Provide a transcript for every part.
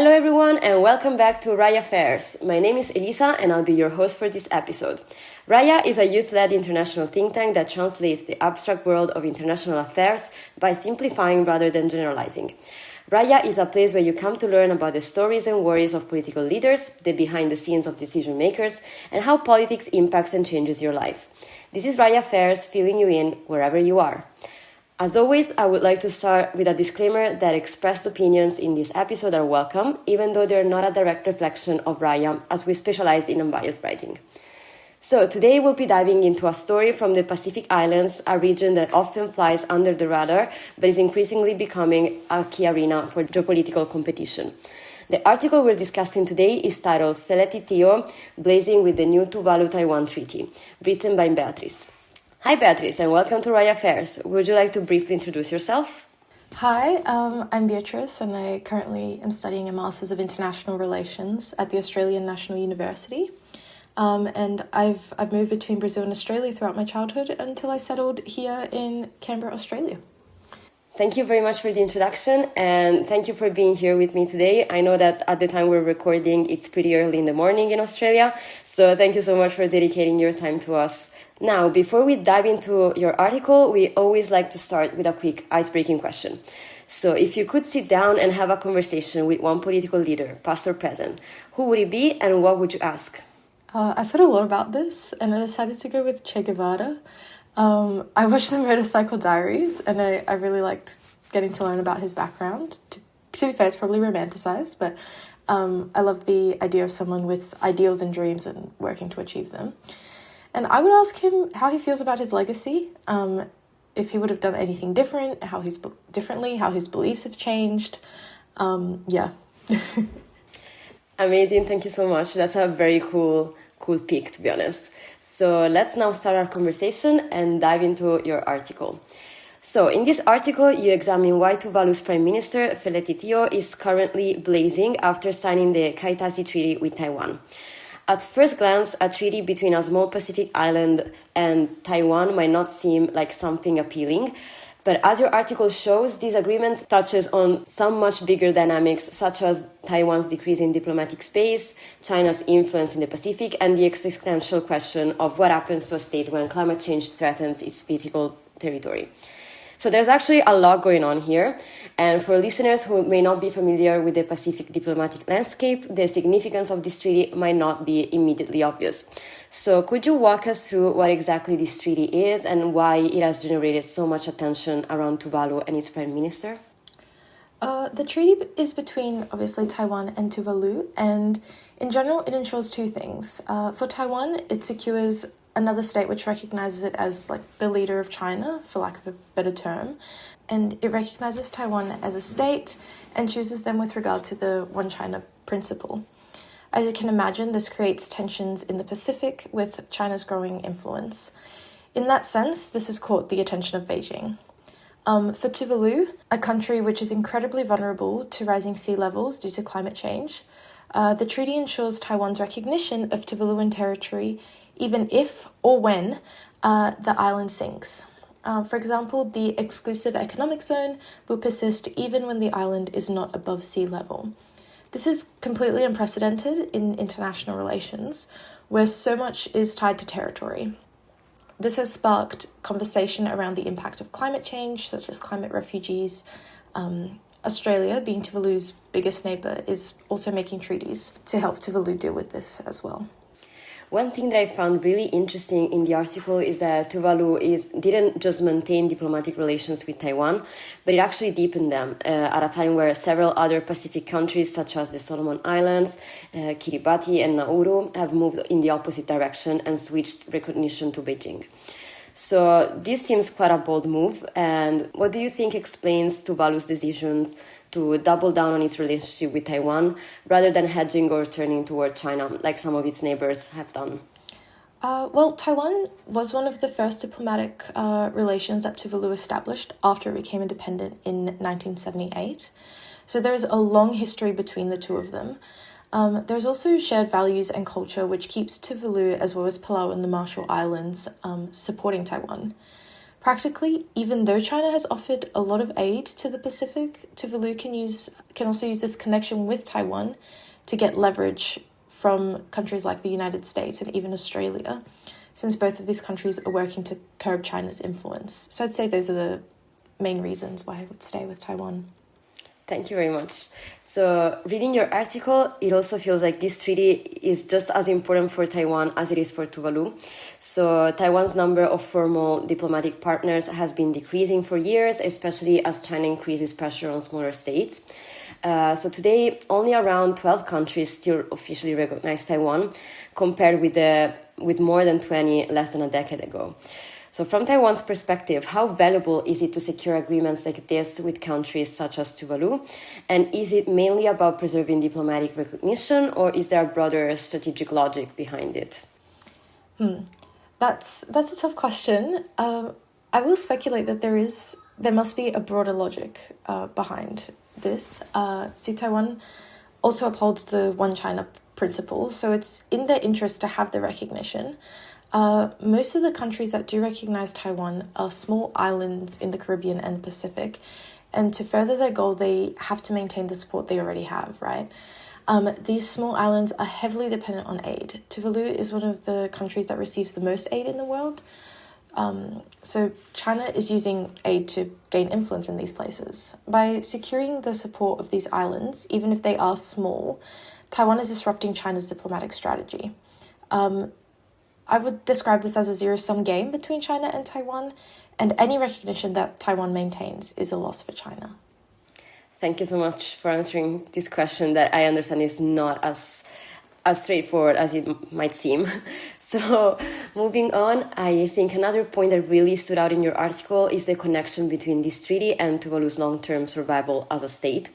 Hello everyone and welcome back to Raya Affairs. My name is Elisa and I'll be your host for this episode. Raya is a youth-led international think tank that translates the abstract world of international affairs by simplifying rather than generalizing. Raya is a place where you come to learn about the stories and worries of political leaders, the behind the scenes of decision makers, and how politics impacts and changes your life. This is Raya Affairs, filling you in wherever you are. As always, I would like to start with a disclaimer that expressed opinions in this episode are welcome, even though they're not a direct reflection of Raya, as we specialize in unbiased writing. So today we'll be diving into a story from the Pacific Islands, a region that often flies under the radar, but is increasingly becoming a key arena for geopolitical competition. The article we're discussing today is titled Feleti Tio, Blazing with the New Tuvalu-Taiwan Treaty, written by Beatrice. Hi Beatrice, and welcome to Raya Affairs. Would you like to briefly introduce yourself? Hi, I'm Beatrice, and I currently am studying a Masters of International Relations at the Australian National University. And I've moved between Brazil and Australia throughout my childhood until I settled here in Canberra, Australia. Thank you very much for the introduction, and thank you for being here with me today. I know that at the time we're recording, it's pretty early in the morning in Australia, so thank you so much for dedicating your time to us. Now, before we dive into your article, we always like to start with a quick icebreaking question. So if you could sit down and have a conversation with one political leader, past or present, who would it be and what would you ask? I thought a lot about this, and I decided to go with Che Guevara. I watched the Motorcycle Diaries, and I really liked getting to learn about his background. To be fair, it's probably romanticized, but I love the idea of someone with ideals and dreams and working to achieve them. And I would ask him how he feels about his legacy, if he would have done anything different, how his beliefs have changed. Yeah. Amazing, thank you so much. That's a very cool pick, to be honest. So let's now start our conversation and dive into your article. So in this article, you examine why Tuvalu's Prime Minister, Feleti Tio, is currently blazing after signing the Kaitasi Treaty with Taiwan. At first glance, a treaty between a small Pacific island and Taiwan might not seem like something appealing, but as your article shows, this agreement touches on some much bigger dynamics, such as Taiwan's decrease in diplomatic space, China's influence in the Pacific, and the existential question of what happens to a state when climate change threatens its physical territory. So there's actually a lot going on here. And for listeners who may not be familiar with the Pacific diplomatic landscape, the significance of this treaty might not be immediately obvious. So could you walk us through what exactly this treaty is and why it has generated so much attention around Tuvalu and its prime minister? The treaty is between, obviously, Taiwan and Tuvalu, and in general, it ensures two things. For Taiwan, it secures another state which recognizes it as like the leader of China, for lack of a better term, and it recognizes Taiwan as a state and chooses them with regard to the One China principle. As you can imagine, this creates tensions in the Pacific with China's growing influence. In that sense, this has caught the attention of Beijing. For Tuvalu, a country which is incredibly vulnerable to rising sea levels due to climate change, the treaty ensures Taiwan's recognition of Tuvaluan territory even if or when the island sinks. For example, the exclusive economic zone will persist even when the island is not above sea level. This is completely unprecedented in international relations, where so much is tied to territory. This has sparked conversation around the impact of climate change, such as climate refugees. Australia, being Tuvalu's biggest neighbour, is also making treaties to help Tuvalu deal with this as well. One thing that I found really interesting in the article is that Tuvalu didn't just maintain diplomatic relations with Taiwan, but it actually deepened them at a time where several other Pacific countries, such as the Solomon Islands, Kiribati, and Nauru, have moved in the opposite direction and switched recognition to Beijing. So this seems quite a bold move. And what do you think explains Tuvalu's decisions to double down on its relationship with Taiwan rather than hedging or turning toward China like some of its neighbors have done? Well, Taiwan was one of the first diplomatic relations that Tuvalu established after it became independent in 1978. So there's a long history between the two of them. There's also shared values and culture, which keeps Tuvalu, as well as Palau and the Marshall Islands, supporting Taiwan. Practically, even though China has offered a lot of aid to the Pacific, Tuvalu can also use this connection with Taiwan to get leverage from countries like the United States and even Australia, since both of these countries are working to curb China's influence. So I'd say those are the main reasons why I would stay with Taiwan. Thank you very much. So, reading your article, it also feels like this treaty is just as important for Taiwan as it is for Tuvalu. So, Taiwan's number of formal diplomatic partners has been decreasing for years, especially as China increases pressure on smaller states. So today, only around 12 countries still officially recognize Taiwan, compared with more than 20 less than a decade ago. So from Taiwan's perspective, how valuable is it to secure agreements like this with countries such as Tuvalu? And is it mainly about preserving diplomatic recognition, or is there a broader strategic logic behind it? That's a tough question. I will speculate that there must be a broader logic behind this. See, Taiwan also upholds the One China principle, so it's in their interest to have the recognition. Most of the countries that do recognize Taiwan are small islands in the Caribbean and Pacific, and to further their goal, they have to maintain the support they already have, right? These small islands are heavily dependent on aid. Tuvalu is one of the countries that receives the most aid in the world. So China is using aid to gain influence in these places. By securing the support of these islands, even if they are small, Taiwan is disrupting China's diplomatic strategy. I would describe this as a zero-sum game between China and Taiwan, and any recognition that Taiwan maintains is a loss for China. Thank you so much for answering this question that I understand is not as straightforward as it might seem. So moving on, I think another point that really stood out in your article is the connection between this treaty and Tuvalu's long-term survival as a state.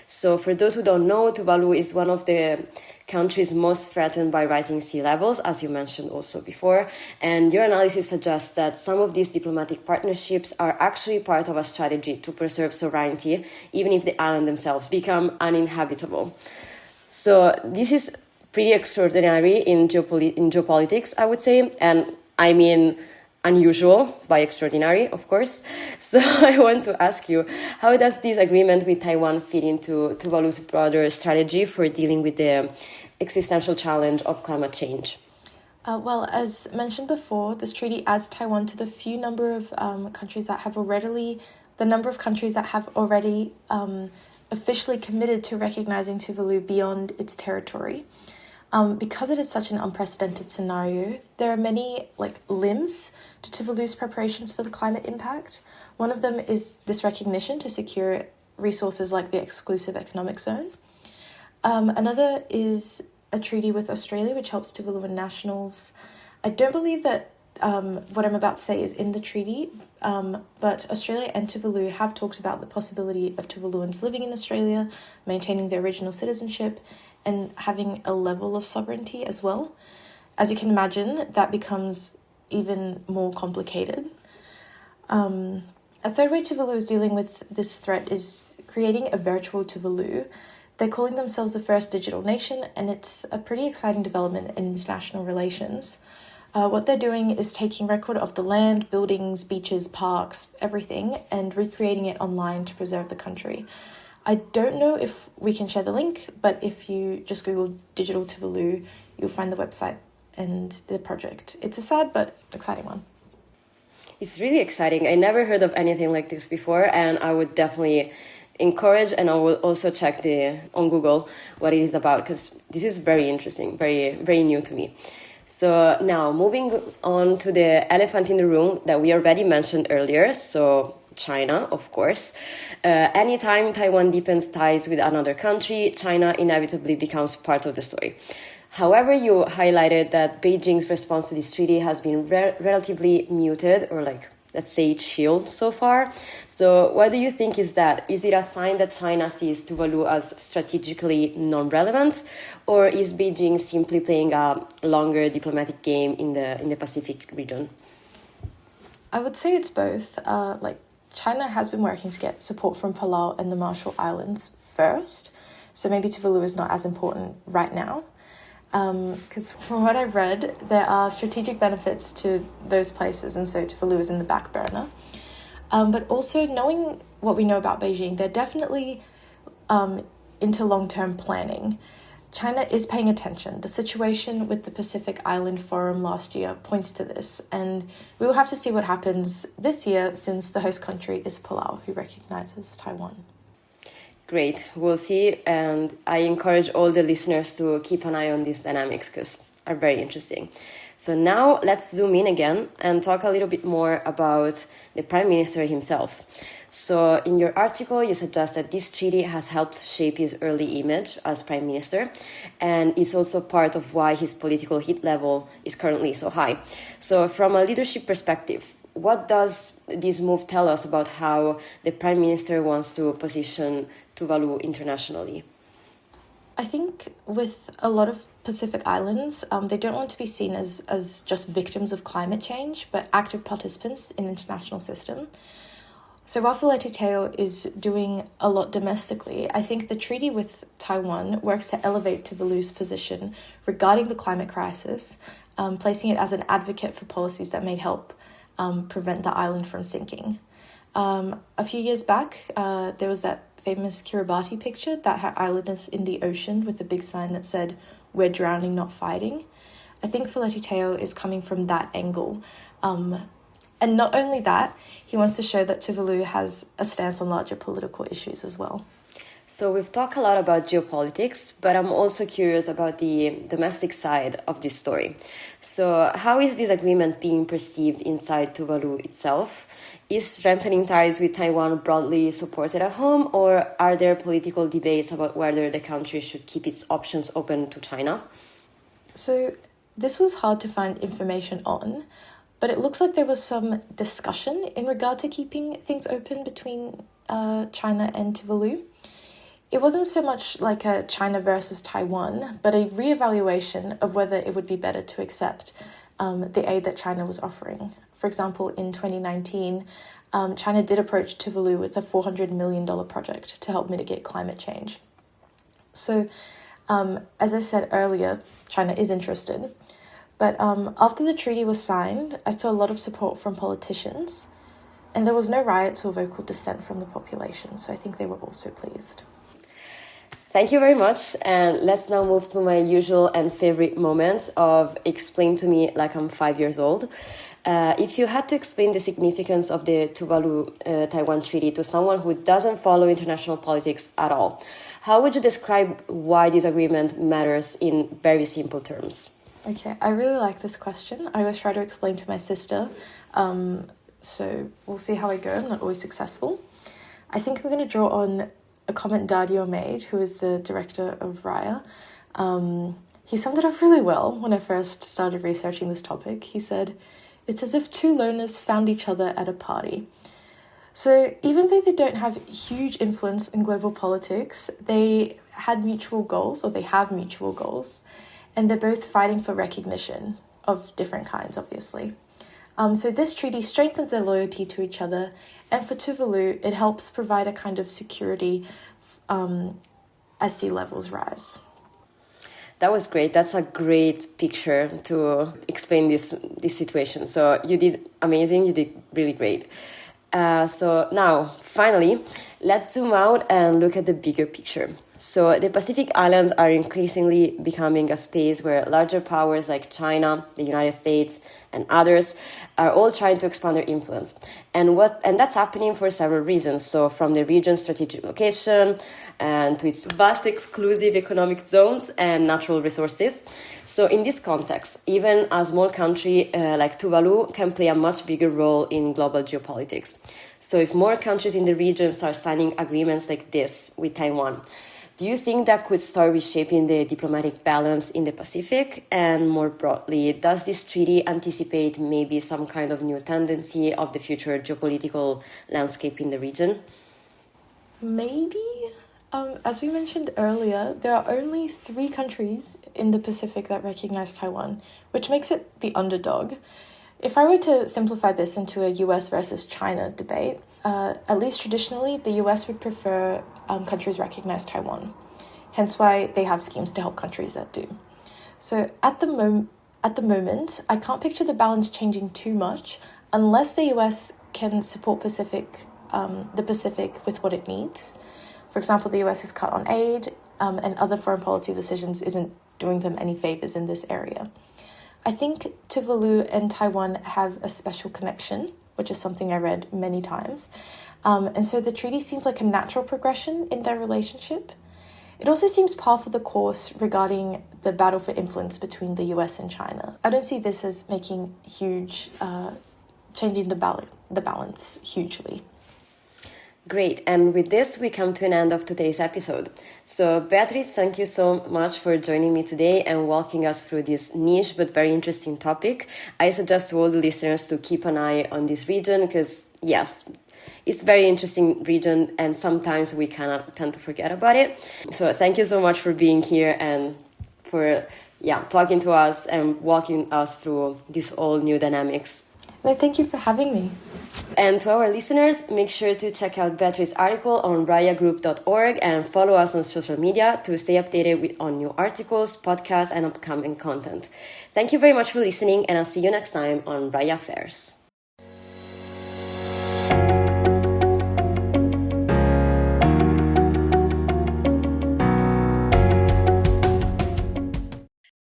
So for those who don't know, Tuvalu is one of the countries most threatened by rising sea levels, as you mentioned also before. And your analysis suggests that some of these diplomatic partnerships are actually part of a strategy to preserve sovereignty, even if the island themselves become uninhabitable. So this is pretty extraordinary in geopolitics, I would say, and I mean unusual by extraordinary, of course. So I want to ask you, how does this agreement with Taiwan fit into Tuvalu's broader strategy for dealing with the existential challenge of climate change? Well, as mentioned before, this treaty adds Taiwan to the countries that have already officially committed to recognizing Tuvalu beyond its territory. Because it is such an unprecedented scenario, there are many limbs to Tuvalu's preparations for the climate impact. One of them is this recognition to secure resources like the exclusive economic zone. Another is a treaty with Australia, which helps Tuvaluan nationals. I don't believe that what I'm about to say is in the treaty, but Australia and Tuvalu have talked about the possibility of Tuvaluans living in Australia, maintaining their original citizenship, and having a level of sovereignty as well. As you can imagine, that becomes even more complicated. A third way Tuvalu is dealing with this threat is creating a virtual Tuvalu. They're calling themselves the first digital nation, and it's a pretty exciting development in international relations. What they're doing is taking record of the land, buildings, beaches, parks, everything, and recreating it online to preserve the country. I don't know if we can share the link, but if you just Google Digital Tuvalu, you'll find the website and the project. It's a sad but exciting one. It's really exciting. I never heard of anything like this before, and I would definitely encourage, and I will also check on Google what it is about, because this is very interesting, very, very new to me. So now moving on to the elephant in the room that we already mentioned earlier, so China, of course. Anytime Taiwan deepens ties with another country, China inevitably becomes part of the story. However, you highlighted that Beijing's response to this treaty has been relatively muted, or let's say chilled so far. So what do you think is that? Is it a sign that China sees Tuvalu as strategically non-relevant, or is Beijing simply playing a longer diplomatic game in the Pacific region? I would say it's both. China has been working to get support from Palau and the Marshall Islands first, so maybe Tuvalu is not as important right now. Because from what I've read, there are strategic benefits to those places, and so Tuvalu is in the back burner. But also knowing what we know about Beijing, they're definitely into long-term planning. China is paying attention. The situation with the Pacific Island Forum last year points to this, and we will have to see what happens this year since the host country is Palau, who recognizes Taiwan. Great, we'll see, and I encourage all the listeners to keep an eye on these dynamics because are very interesting. So now let's zoom in again and talk a little bit more about the Prime Minister himself. So in your article, you suggest that this treaty has helped shape his early image as Prime Minister, and it's also part of why his political hit level is currently so high. So from a leadership perspective, what does this move tell us about how the Prime Minister wants to position Tuvalu internationally? I think with a lot of Pacific Islands, they don't want to be seen as just victims of climate change, but active participants in the international system. So while Filetiteo is doing a lot domestically, I think the treaty with Taiwan works to elevate Tuvalu's position regarding the climate crisis, placing it as an advocate for policies that may help prevent the island from sinking. A few years back, there was that famous Kiribati picture that had islanders in the ocean with a big sign that said, "We're drowning, not fighting." I think Filetiteo is coming from that angle. And not only that, he wants to show that Tuvalu has a stance on larger political issues as well. So we've talked a lot about geopolitics, but I'm also curious about the domestic side of this story. So how is this agreement being perceived inside Tuvalu itself? Is strengthening ties with Taiwan broadly supported at home, or are there political debates about whether the country should keep its options open to China? So this was hard to find information on, but it looks like there was some discussion in regard to keeping things open between China and Tuvalu. It wasn't so much like a China versus Taiwan, but a reevaluation of whether it would be better to accept the aid that China was offering. For example, in 2019, China did approach Tuvalu with a $400 million project to help mitigate climate change. So, as I said earlier, China is interested. But after the treaty was signed, I saw a lot of support from politicians, and there was no riots or vocal dissent from the population, so I think they were also pleased. Thank you very much, and let's now move to my usual and favorite moment of explain to me like I'm 5 years old. If you had to explain the significance of the Tuvalu-Taiwan Treaty to someone who doesn't follow international politics at all, how would you describe why this agreement matters in very simple terms? Okay, I really like this question. I always try to explain to my sister, so we'll see how I go. I'm not always successful. I think we're going to draw on a comment Dario made, who is the director of Raya. He summed it up really well when I first started researching this topic. He said, "It's as if two loners found each other at a party." So even though they don't have huge influence in global politics, they had mutual goals, or they have mutual goals, and they're both fighting for recognition of different kinds, obviously. So this treaty strengthens their loyalty to each other, and for Tuvalu, it helps provide a kind of security as sea levels rise. That was great. That's a great picture to explain this situation. So you did amazing. You did really great. So now, finally, let's zoom out and look at the bigger picture. So the Pacific Islands are increasingly becoming a space where larger powers like China, the United States, and others are all trying to expand their influence. And that's happening for several reasons. So from the region's strategic location and to its vast exclusive economic zones and natural resources. So in this context, even a small country like Tuvalu can play a much bigger role in global geopolitics. So if more countries in the region start signing agreements like this with Taiwan, do you think that could start reshaping the diplomatic balance in the Pacific? And more broadly, does this treaty anticipate maybe some kind of new tendency of the future geopolitical landscape in the region? Maybe. As we mentioned earlier, there are only 3 countries in the Pacific that recognize Taiwan, which makes it the underdog. If I were to simplify this into a US versus China debate, at least traditionally, the US would prefer countries recognize Taiwan, hence why they have schemes to help countries that do. So at the moment, I can't picture the balance changing too much unless the US can support the Pacific with what it needs. For example, the US has cut on aid, and other foreign policy decisions isn't doing them any favors in this area. I think Tuvalu and Taiwan have a special connection, which is something I read many times. And so the treaty seems like a natural progression in their relationship. It also seems par for the course regarding the battle for influence between the US and China. I don't see this as making changing the balance hugely. Great, and with this we come to an end of today's episode. So Beatrice, thank you so much for joining me today and walking us through this niche but very interesting topic. I suggest to all the listeners to keep an eye on this region because, yes, it's a very interesting region and sometimes we tend to forget about it. So thank you so much for being here and for talking to us and walking us through these all new dynamics. No, thank you for having me. And to our listeners, make sure to check out Beatrice's article on rayagroup.org and follow us on social media to stay updated on new articles, podcasts, and upcoming content. Thank you very much for listening, and I'll see you next time on Raya Affairs.